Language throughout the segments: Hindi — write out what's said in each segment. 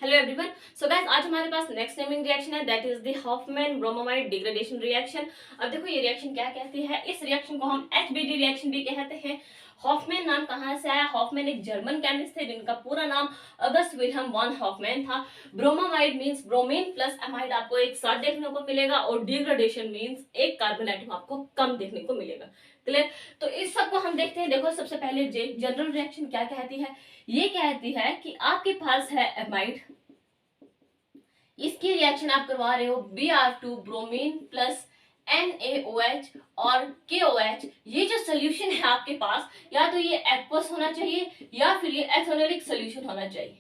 Hello everyone. सो गाइस, आज हमारे पास नेक्स्ट नेमिंग रिएक्शन है, that is the Hoffmann bromamide degradation reaction. अब देखो ये रिएक्शन क्या कहती है। इस रिएक्शन को हम एचबीडी रिएक्शन भी कहते हैं। हॉफमैन नाम कहाँ से आया? हॉफमैन एक जर्मन केमिस्ट थे जिनका पूरा नाम अगस्त विल्हेम वॉन हॉफमैन था। Bromamide means bromine plus amide आपको एक साथ देखने को मिलेगा, और डिग्रेडेशन मींस एक कार्बन एटम आपको कम देखने को मिलेगा। क्लियर? तो इस सब को हम देखते हैं। देखो सबसे पहले जनरल रिएक्शन क्या कहती है। ये कहती है कि आपके पास है एमाइड, इसकी रिएक्शन आप करवा रहे हो Br2 ब्रोमीन प्लस NaOH और KOH। ये जो सोल्यूशन है आपके पास, या तो ये एक्वस होना चाहिए या फिर ये एथेनोलिक सोल्यूशन होना चाहिए।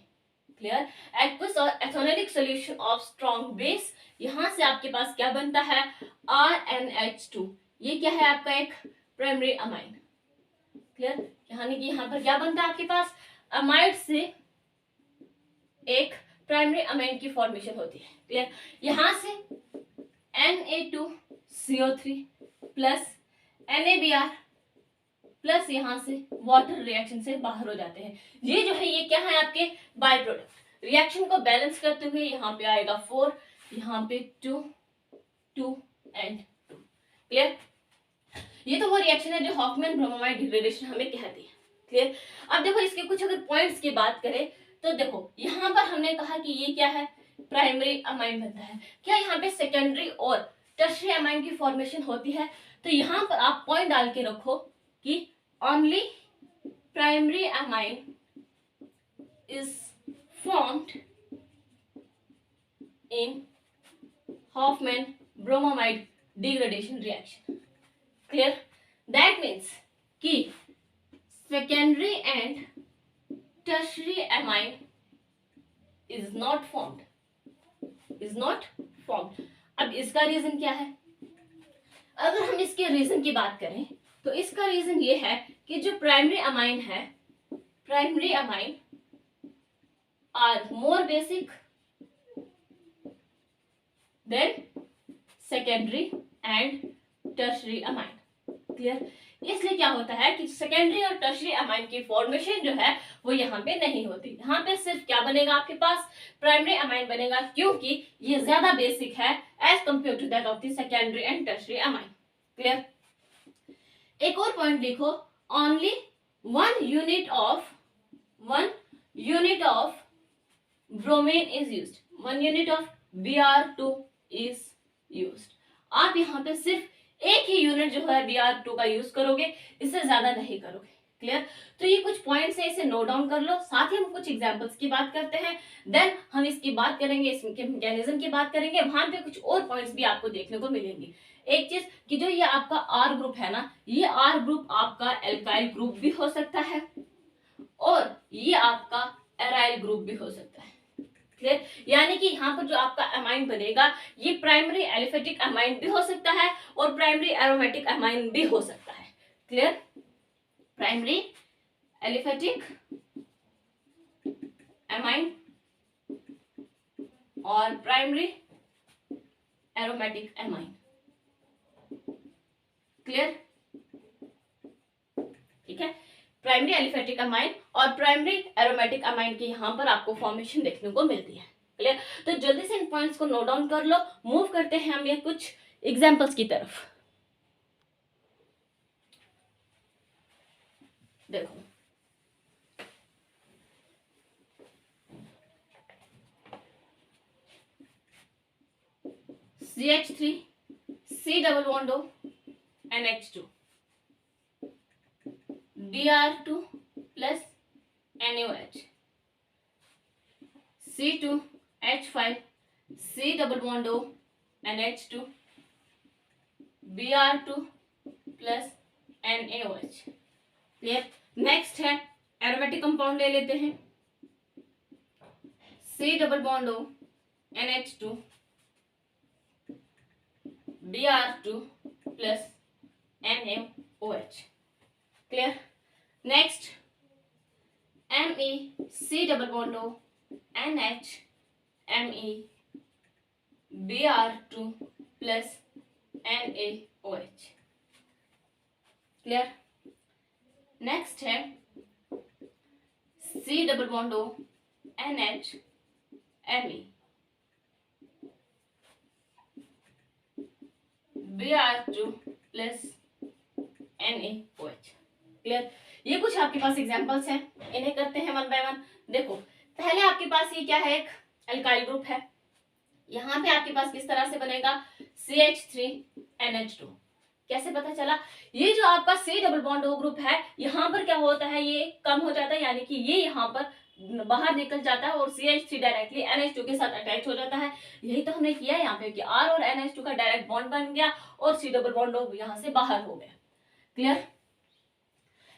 क्लियर? एक्वस और एथेनोलिक सोल्यूशन ऑफ स्ट्रॉन्ग बेस। यहां से आपके पास क्या बनता है? RnH2। ये क्या है? आपका एक प्राइमरी अमाइन। क्लियर? यानी कि यहां पर क्या बनता है आपके पास? अमाइड से एक प्राइमरी अमाइन की फॉर्मेशन होती है। क्लियर? यहां से Na2CO3 प्लस NaBr प्लस यहां से वाटर रिएक्शन से बाहर हो जाते हैं। ये जो है ये क्या है? आपके बाय प्रोडक्ट। रिएक्शन को बैलेंस करते हुए यहाँ पे आएगा 4, यहाँ पे 2, 2 एंड 2। क्लियर? ये तो वो रिएक्शन है जो हॉफमैन ब्रोमोमाइड डिग्रेडेशन हमें कहती है। क्लियर? अब देखो इसके कुछ अगर पॉइंट्स की बात करें तो देखो यहाँ पर हमने कहा कि ये क्या है? प्राइमरी अमाइन बनता है। क्या यहाँ पे सेकेंडरी और टर्शियरी अमाइन की फॉर्मेशन होती है? तो यहाँ पर आप पॉइंट डाल के रखो कि only primary amine is formed in Hoffmann bromamide degradation reaction. Clear? That means कि secondary and tertiary amine is not formed. अब इसका रीजन क्या है? अगर हम इसके रीजन की बात करें तो इसका रीजन ये है कि जो प्राइमरी अमाइन है, primary amine are more basic than secondary and tertiary amine. Clear? इसलिए क्या होता है कि सेकेंडरी और टर्शियरी अमाइन की फॉर्मेशन जो है वो यहाँ पे नहीं होती। यहाँ पे सिर्फ क्या बनेगा आपके पास? प्राइमरी अमाइन बनेगा, क्योंकि ये ज्यादा बेसिक है as compare to that of the secondary and tertiary amine. Clear? एक और पॉइंट लिखो, only one unit of bromine is used, 1 unit ऑफ Br2 इज यूज्ड। आप यहाँ पे सिर्फ एक ही यूनिट जो है Br2 का यूज करोगे, इससे ज्यादा नहीं करोगे। क्लियर? तो ये कुछ पॉइंट्स है, इसे नोट डाउन कर लो। साथ ही हम कुछ एग्जांपल्स की बात करते हैं, देन हम इसकी बात करेंगे, इसके मैकेनिज्म की बात करेंगे। वहां पे कुछ और पॉइंट्स भी आपको देखने को मिलेंगे। एक चीज कि जो ये आपका आर ग्रुप है ना, ये आर ग्रुप आपका एल्काइल ग्रुप भी हो सकता है और ये आपका एराइल ग्रुप भी हो सकता है। क्लियर? यानी कि यहाँ पर जो आपका अमाइन बनेगा ये प्राइमरी एलिफेटिक अमाइन भी हो सकता है और प्राइमरी एरोमेटिक अमाइन भी हो सकता है। क्लियर? प्राइमरी एलिफेटिक अमाइन और प्राइमरी एरोमेटिक अमाइन। क्लियर? ठीक है, प्राइमरी एलिफेटिक अमाइन और प्राइमरी एरोमेटिक अमाइन की यहां पर आपको फॉर्मेशन देखने को मिलती है। क्लियर? तो जल्दी से इन पॉइंट्स को नोट डाउन कर लो। मूव करते हैं हम ये कुछ एग्जांपल्स की तरफ। देखो CH3 C double bond O NH2 Br2 plus NaOH C2H5 C double bond O NH2 Br2 plus NaOH। Clear? Next है एरोमेटिक कंपाउंड ले लेते हैं, C double bond O NH2 Br2 plus NaOH। Clear? Next Me C double bond O NH Me Br2 plus NaOH। Clear? Next है C double bond O NH Me, Br2 plus NaOH। Clear. ये कुछ आपके पास एग्जांपल्स हैं, इन्हें करते हैं वन बाय वन। देखो पहले आपके पास ये क्या है, एक अल्काइल ग्रुप है। यहाँ पे आपके पास किस तरह से बनेगा, CH3NH2। कैसे पता चला, ये जो आपका C double bond O group है, यहाँ पर क्या होता है, ये कम हो जाता है, यानी कि ये यहाँ पर बाहर निकल जाता है और CH3 डायरेक्टली NH2 के साथ अटैच हो जाता है। यही तो हमने किया यहाँ पे कि R और NH2 का डायरेक्ट बॉन्ड बन गया और C डबल बॉन्ड O यहाँ से बाहर हो गया। क्लियर।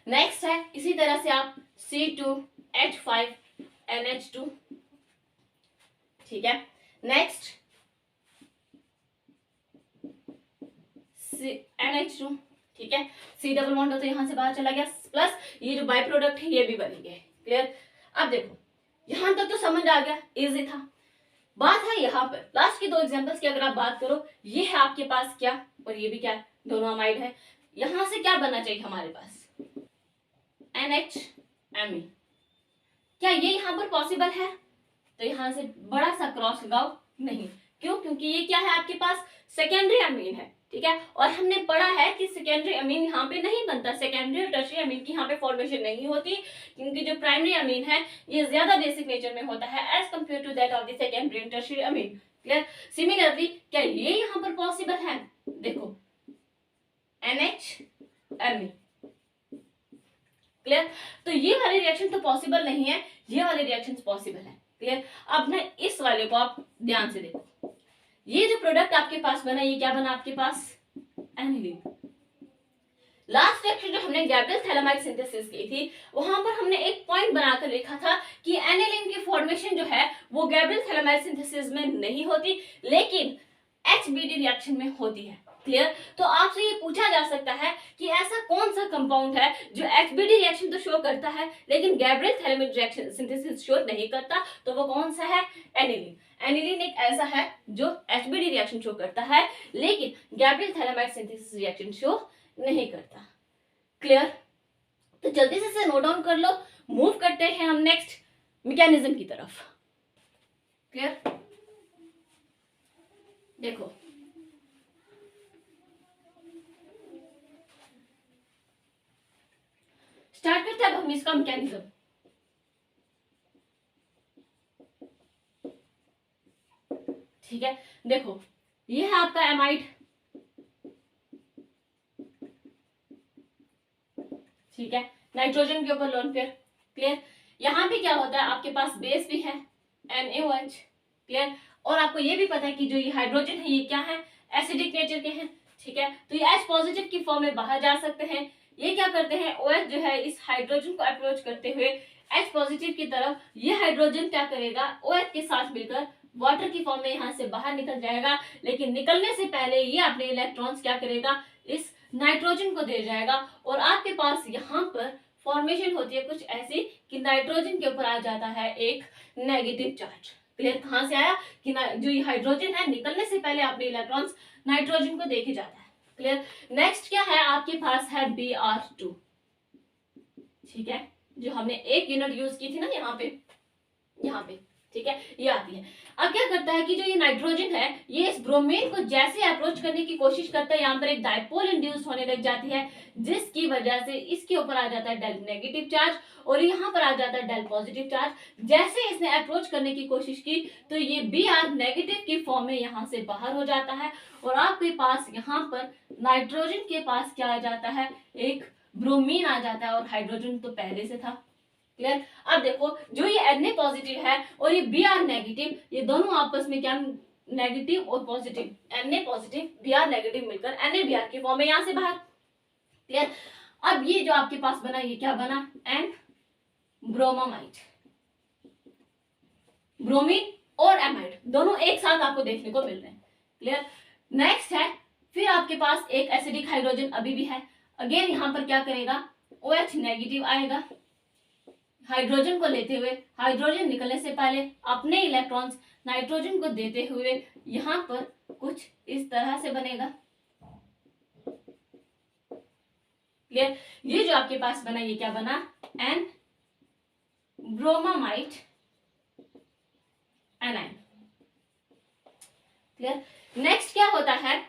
नेक्स्ट है इसी तरह से आप C2H5NH2, ठीक है। नेक्स्ट NH2, ठीक है। C डबल बॉन्ड तो यहाँ से बाहर चला गया, प्लस ये जो बाई प्रोडक्ट है ये भी बनेंगे। क्लियर। अब देखो यहां तक तो समझ आ गया, इजी था। बात है यहाँ पर लास्ट के दो एग्जांपल्स की, अगर आप बात करो, ये है आपके पास क्या और ये भी क्या, दोनों अमाइड है। यहां से क्या बनना चाहिए हमारे पास, NHMe। क्या ये यहाँ पर पॉसिबल है, तो यहां से बड़ा सा क्रॉस लगाओ, नहीं। क्यों, क्योंकि ये क्या है आपके पास सेकेंडरी अमीन है, ठीक है। और हमने पढ़ा है कि सेकेंडरी अमीन यहाँ पे नहीं बनता, सेकेंडरी और टर्शियरी अमीन की यहाँ पे फॉर्मेशन नहीं होती, क्योंकि जो प्राइमरी अमीन है ये ज्यादा बेसिक नेचर में होता है as compare to that of the secondary and tertiary amine. Clear. Similarly क्या ये यहाँ पर पॉसिबल है, देखो NHMe। क्लियर। तो ये वाले रिएक्शन तो पॉसिबल नहीं है, ये वाले रिएक्शन पॉसिबल है। क्लियर। अब ना इस वाले को आप ध्यान से देखो, ये जो प्रोडक्ट आपके पास बना, ये क्या बना आपके पास, एनिलीन। लास्ट लेक्चर जो हमने गैब्रियल थैलामाइड सिंथेसिस की थी, वहां पर हमने एक पॉइंट बनाकर लिखा था कि एनिलीन की फॉर्मेशन जो है वो गैब्रियल थैलामाइड सिंथेसिस में नहीं होती, लेकिन HBD रिएक्शन में होती है। क्लियर। तो आपसे ये पूछा जा सकता है कि ऐसा कौन सा कंपाउंड है जो HBD रिएक्शन तो शो करता है लेकिन Gabriel phthalimide reaction synthesis show नहीं करता, तो वो कौन सा है, एनिलीन। एनिलीन एक ऐसा है जो HBD रिएक्शन शो करता है लेकिन Gabriel phthalimide synthesis reaction show नहीं करता। क्लियर। तो जल्दी से इसे नोट डाउन कर लो, मूव करते हैं हम नेक्स्ट मैकेनिज्म की तरफ। क्लियर। देखो स्टार्ट करते हैं अब हम इसका मैकेनिज्म। ठीक है। देखो ये है आपका एमाइड, ठीक है, नाइट्रोजन के ऊपर लोन पेयर। क्लियर। यहां पे क्या होता है, आपके पास बेस भी है NaOH। क्लियर। और आपको ये भी पता है कि जो ये हाइड्रोजन है ये क्या है, एसिडिक नेचर के हैं, ठीक है। तो ये H पॉजिटिव की फॉर्म में बाहर जा सकते हैं। ये क्या करते हैं, OH जो है इस हाइड्रोजन को अप्रोच करते हुए H पॉजिटिव की तरफ, ये हाइड्रोजन क्या करेगा, OH के साथ मिलकर वाटर की फॉर्म में यहाँ से बाहर निकल जाएगा, लेकिन निकलने से पहले ये अपने इलेक्ट्रॉन्स क्या करेगा, इस नाइट्रोजन को दे जाएगा और आपके पास यहाँ पर फॉर्मेशन होती है कुछ ऐसी कि नाइट्रोजन के ऊपर आ जाता है एक नेगेटिव चार्ज। क्लियर। कहां से आया कि जो ये हाइड्रोजन है निकलने से पहले अपने इलेक्ट्रॉन्स नाइट्रोजन को देके जाता है। क्लियर। नेक्स्ट क्या है आपके पास है Br2, ठीक है, जो हमने एक यूनिट यूज की थी ना यहाँ पे, ठीक है, ये आती है। अब क्या करता है कि जो ये नाइट्रोजन है ये इस ब्रोमीन को जैसे अप्रोच करने की कोशिश करता है, यहाँ पर एक डायपोल इंड्यूस होने लग जाती है, जिसकी वजह से इसके ऊपर आ जाता है डेल नेगेटिव चार्ज और यहाँ पर आ जाता है डेल पॉजिटिव चार्ज। जैसे इसने अप्रोच करने की कोशिश की तो ये Br नेगेटिव की फॉर्म में यहाँ से बाहर हो जाता है और आपके पास यहाँ पर नाइट्रोजन के पास क्या आ जाता है, एक ब्रोमीन आ जाता है और हाइड्रोजन तो पहले से था। क्लियर। अब देखो जो ये Na पॉजिटिव है और ये Br नेगेटिव, ये दोनों आपस में क्या, नेगेटिव और positive, Na positive Br negative मिलकर NaBr की फॉर्म में यहां से बाहर। क्लियर। अब ये जो आपके पास बना ये क्या बना, एन ब्रोमामाइड, ब्रोमीन और एमाइड दोनों एक साथ आपको देखने को मिल रहे हैं। क्लियर। नेक्स्ट है फिर आपके पास एक एसिडिक हाइड्रोजन अभी भी है, अगेन यहां पर क्या करेगा, OH नेगेटिव आएगा, हाइड्रोजन को लेते हुए हाइड्रोजन निकलने से पहले अपने इलेक्ट्रॉन्स नाइट्रोजन को देते हुए यहां पर कुछ इस तरह से बनेगा। क्लियर। ये जो आपके पास बना ये क्या बना, N bromamide anion. Clear. Next क्या होता है,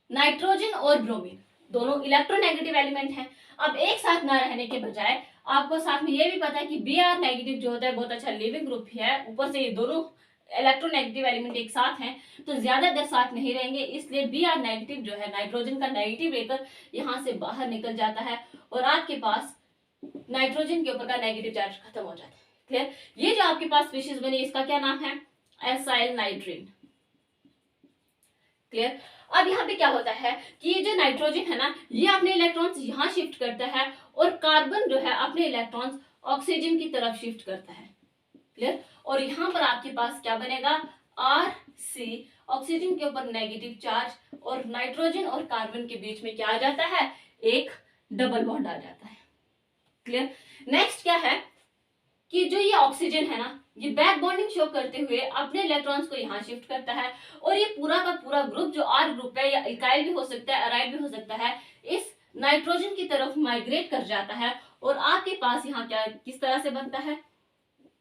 नाइट्रोजन और ब्रोमीन दोनों इलेक्ट्रोनेगेटिव एलिमेंट हैं। अब एक साथ ना रहने के बजाय आपको साथ में ये भी पता है कि Br नेगेटिव जो होता है बहुत अच्छा लिविंग ग्रुप है, ऊपर से ये दोनों इलेक्ट्रोनेगेटिव एलिमेंट एक साथ हैं तो ज्यादा देर साथ नहीं रहेंगे, इसलिए Br नेगेटिव जो है नाइट्रोजन का नेगेटिव लेकर यहाँ से बाहर निकल जाता है और आपके पास नाइट्रोजन के ऊपर का नेगेटिव चार्ज खत्म हो जाता है। क्लियर। ये जो आपके पास स्पीशीज बनी इसका क्या नाम है, एसाइल नाइट्रीन। क्लियर। अब यहाँ पे क्या होता है कि ये जो नाइट्रोजन है ना, ये अपने इलेक्ट्रॉन्स यहाँ शिफ्ट करता है और कार्बन जो है अपने इलेक्ट्रॉन्स ऑक्सीजन की तरफ शिफ्ट करता है। क्लियर। और यहाँ पर आपके पास क्या बनेगा, Rc, ऑक्सीजन के ऊपर नेगेटिव चार्ज और नाइट्रोजन और कार्बन के बीच में क्या आ जाता है, एक डबल बॉन्ड आ जाता है। क्लियर। नेक्स्ट क्या है कि जो ये ऑक्सीजन है ना, ये बैक बॉन्डिंग शो करते हुए अपने इलेक्ट्रॉन्स को यहाँ शिफ्ट करता है और ये पूरा का पूरा ग्रुप जो आर ग्रुप है या इकाइल भी हो सकता है, अराइल भी हो सकता है, इस नाइट्रोजन की तरफ माइग्रेट कर जाता है और आपके पास यहाँ क्या किस तरह से बनता है,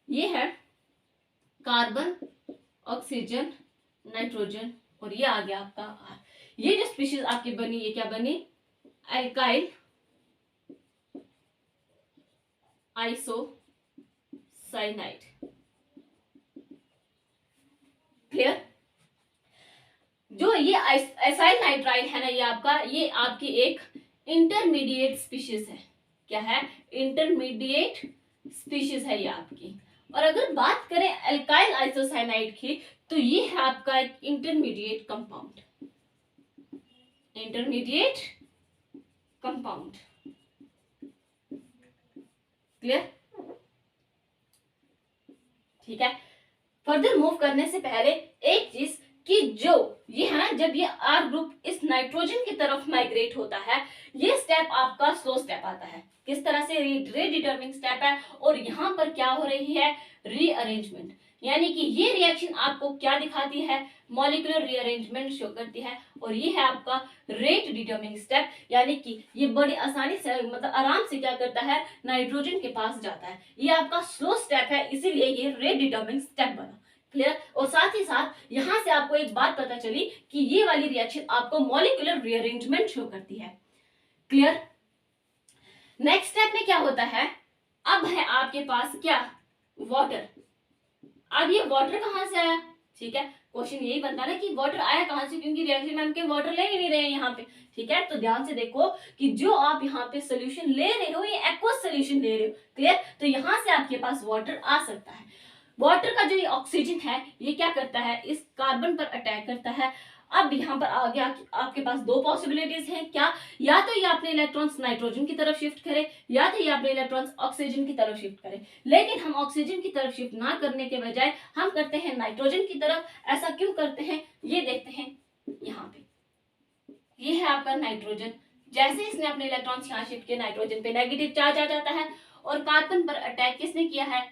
ये है कार्बन, ऑक्सीजन, नाइट्रोजन और ये आ गया आपका आर। ये जो स्पीशीज आपकी बनी ये क्या बनी, एल्काइल आइसोसाइनाइड। क्लियर। जो ये एसाइल नाइट्राइल है ना, ये आपकी एक इंटरमीडिएट स्पीशीज है। क्या है, इंटरमीडिएट स्पीशीज है ये आपकी। और अगर बात करें एल्काइल आइसोसाइनाइड की तो ये है आपका एक intermediate compound, intermediate compound. Clear. ठीक है। फर्दर मूव करने से पहले एक चीज कि जो ये है ना, जब ये आर ग्रुप इस नाइट्रोजन की तरफ माइग्रेट होता है, ये स्टेप आपका स्लो स्टेप आता है। किस तरह से, रीडिटर्मिंग स्टेप है और यहाँ पर क्या हो रही है, रीअरेंजमेंट। यानी कि ये रिएक्शन आपको क्या दिखाती है, मॉलिक्यूलर रीअरेंजमेंट शो करती है और ये है आपका रेट डिटर्मिनिंग स्टेप। यानी कि ये बड़ी आसानी से मतलब आराम से क्या करता है, नाइट्रोजन के पास जाता है। ये आपका स्लो स्टेप है, इसीलिए ये रेट डिटर्मिनिंग स्टेप बना। क्लियर। और साथ ही साथ यहां से आपको एक बात पता चली कि ये वाली रिएक्शन आपको मॉलिक्यूलर रीअरेंजमेंट शो करती है। क्लियर। नेक्स्ट स्टेप में क्या होता है, अब है आपके पास क्या, वाटर। अब ये वाटर कहां से आया, ठीक है, क्वेश्चन यही बनता है ना कि वाटर आया कहां से, क्योंकि रिएक्शन में हम के वाटर ले ही नहीं रहे हैं यहाँ पे। ठीक है, तो ध्यान से देखो कि जो आप यहाँ पे सोल्यूशन ले रहे हो ये एक्वस सोल्यूशन ले रहे हो। क्लियर। तो यहाँ से आपके पास वाटर आ सकता है। वाटर का जो ये ऑक्सीजन है ये क्या करता है, इस कार्बन पर अटैक करता है। अब यहाँ पर आगे आपके पास दो पॉसिबिलिटीज हैं, क्या, या तो ये अपने इलेक्ट्रॉन्स नाइट्रोजन की तरफ शिफ्ट करे या तो ये अपने इलेक्ट्रॉन्स ऑक्सीजन की तरफ शिफ्ट करे। लेकिन हम ऑक्सीजन की तरफ शिफ्ट ना करने के बजाय हम करते हैं नाइट्रोजन की तरफ। ऐसा क्यों करते हैं ये देखते हैं। यहाँ पे ये है आपका नाइट्रोजन, जैसे इसने अपने इलेक्ट्रॉन्स यहाँ शिफ्ट किए नाइट्रोजन पे नेगेटिव चार्ज आ जाता है और कार्बन पर अटैक किसने किया है,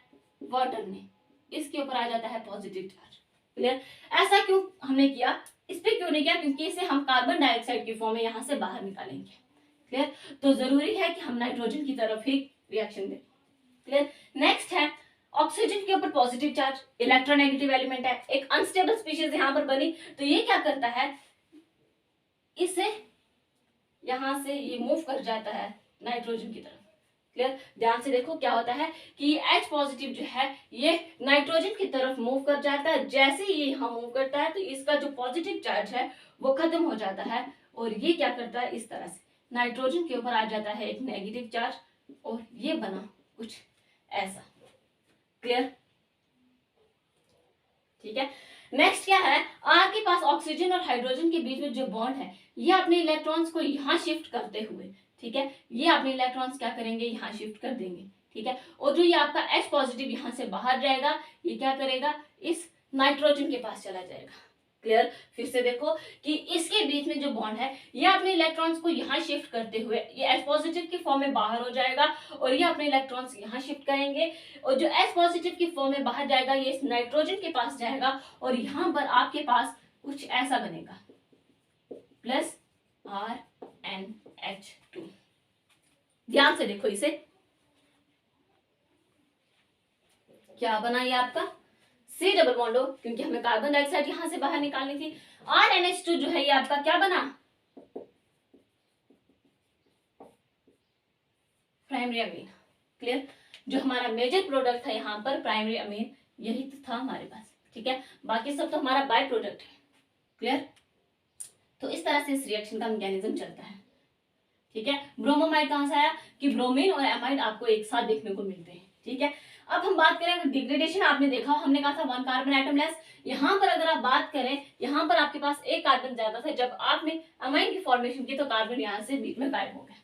वाटर ने, इसके ऊपर आ जाता है पॉजिटिव चार्ज। क्लियर। ऐसा क्यों हमने किया, इस पे क्यों नहीं किया, क्योंकि इसे हम कार्बन डाइऑक्साइड की फॉर्म में यहाँ से बाहर निकालेंगे। क्लियर। तो जरूरी है कि हम नाइट्रोजन की तरफ ही रिएक्शन दें। क्लियर। नेक्स्ट है ऑक्सीजन के ऊपर पॉजिटिव चार्ज, इलेक्ट्रोनेगेटिव एलिमेंट है, एक अनस्टेबल स्पीशीज यहाँ पर बनी, तो ये क्या करता है, इसे यहां से ये मूव कर जाता है नाइट्रोजन की तरफ। क्लियर। ध्यान से देखो क्या होता है कि H पॉजिटिव जो है ये नाइट्रोजन की तरफ मूव कर जाता है। जैसे ये यहाँ मूव करता है तो इसका जो पॉजिटिव चार्ज है वो खत्म हो जाता है और ये क्या करता है, इस तरह से नाइट्रोजन के ऊपर आ जाता है एक नेगेटिव चार्ज और ये बना कुछ ऐसा। क्लियर। ठीक है। नेक्स्ट क्या है, आपके पास ऑक्सीजन और हाइड्रोजन के बीच में जो बॉन्ड है ये अपने इलेक्ट्रॉन्स को यहाँ शिफ्ट करते हुए, ठीक है, ये अपने इलेक्ट्रॉन्स क्या करेंगे, यहाँ शिफ्ट कर देंगे। ठीक है। और जो ये आपका H पॉजिटिव यहाँ से बाहर जाएगा ये क्या करेगा, इस नाइट्रोजन के पास चला जाएगा। क्लियर। फिर से देखो कि इसके बीच में जो बॉन्ड है ये अपने इलेक्ट्रॉन्स को यहाँ शिफ्ट करते हुए ये H पॉजिटिव की फॉर्म में बाहर हो जाएगा और ये अपने इलेक्ट्रॉन्स यहाँ शिफ्ट करेंगे और जो H पॉजिटिव की फॉर्म में बाहर जाएगा ये इस नाइट्रोजन के पास जाएगा और यहाँ पर आपके पास कुछ ऐसा बनेगा, प्लस RnH2। ध्यान से देखो इसे, क्या बना ये आपका C डबल बॉन्ड O, क्योंकि हमें कार्बन डाइऑक्साइड यहां से बाहर निकालनी थी। RNH2 जो है ये आपका क्या बना, प्राइमरी अमीन। क्लियर, जो हमारा मेजर प्रोडक्ट था यहाँ पर प्राइमरी अमीन यही तो था हमारे पास, ठीक है, बाकी सब तो हमारा बाय प्रोडक्ट है। क्लियर, तो इस तरह से इस रिएक्शन का मैकेनिज्म चलता है, ठीक है। ब्रोमोमाइड कहां से आया कि ब्रोमीन और एमाइड आपको एक साथ देखने को मिलते हैं, ठीक है। अब हम बात करें डिग्रेडेशन, आपने देखा हमने कहा था 1 कार्बन एटम लेस, यहाँ पर अगर आप बात करें यहाँ पर आपके पास 1 कार्बन ज्यादा था, जब आपने अमाइन की फॉर्मेशन की तो कार्बन यहाँ से बीच में गायब हो गया।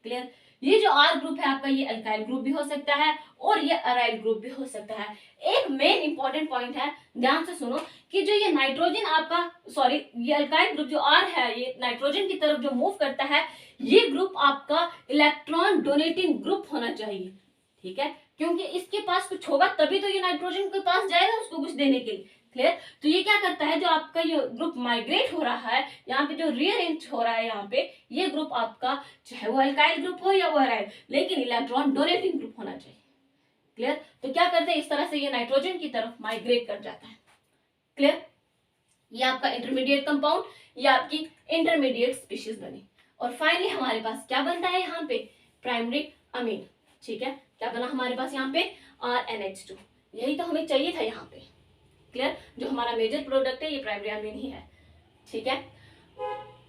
क्लियर, ये जो R ग्रुप है आपका ये अल्काइल ग्रुप भी हो सकता है और ये अराइल ग्रुप भी हो सकता है। एक मेन इंपॉर्टेंट पॉइंट है, ध्यान से सुनो, कि जो ये नाइट्रोजन आपका सॉरी ये अल्काइल ग्रुप जो R है ये नाइट्रोजन की तरफ जो मूव करता है, ये ग्रुप आपका इलेक्ट्रॉन डोनेटिंग ग्रुप होना चाहिए, ठीक है, क्योंकि इसके पास कुछ होगा तभी तो ये नाइट्रोजन के पास जाएगा उसको कुछ देने के लिए। क्लियर, तो ये क्या करता है, जो आपका ये ग्रुप माइग्रेट हो रहा है यहाँ पे, जो रीअरेंज हो रहा है यहाँ पे, ये ग्रुप आपका चाहे वो अल्काइल ग्रुप हो या वो अराइल, लेकिन इलेक्ट्रॉन डोनेटिंग ग्रुप होना चाहिए। क्लियर, तो क्या करते हैं, इस तरह से ये नाइट्रोजन की तरफ माइग्रेट कर जाता है। क्लियर, ये आपका इंटरमीडिएट कंपाउंड, ये आपकी इंटरमीडिएट स्पीशीज बनी, और फाइनली हमारे पास क्या बनता है यहाँ पे, प्राइमरी अमीन, ठीक है। क्या बना हमारे पास यहाँ पे, RNH2, यही तो हमें चाहिए था यहाँ पे। क्लियर, जो हमारा मेजर प्रोडक्ट है ये प्राइमरी अमीन ही है, ठीक है।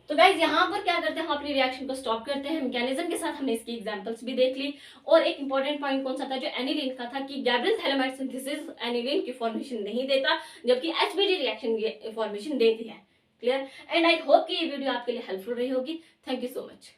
तो गाइज यहाँ पर क्या करते हैं, हम अपनी रिएक्शन को स्टॉप करते हैं मैकेनिज्म के साथ, हमने इसकी एग्जांपल्स भी देख ली। और एक इंपॉर्टेंट पॉइंट कौन सा था, जो एनिलीन का था, कि गैब्रियल थैलेमाइड सिंथेसिस एनिलीन की फॉर्मेशन नहीं देता, जबकि HBD रिएक्शन ये फॉर्मेशन देती है। क्लियर, एंड आई होप कि ये वीडियो आपके लिए हेल्पफुल रही होगी। Thank you so much.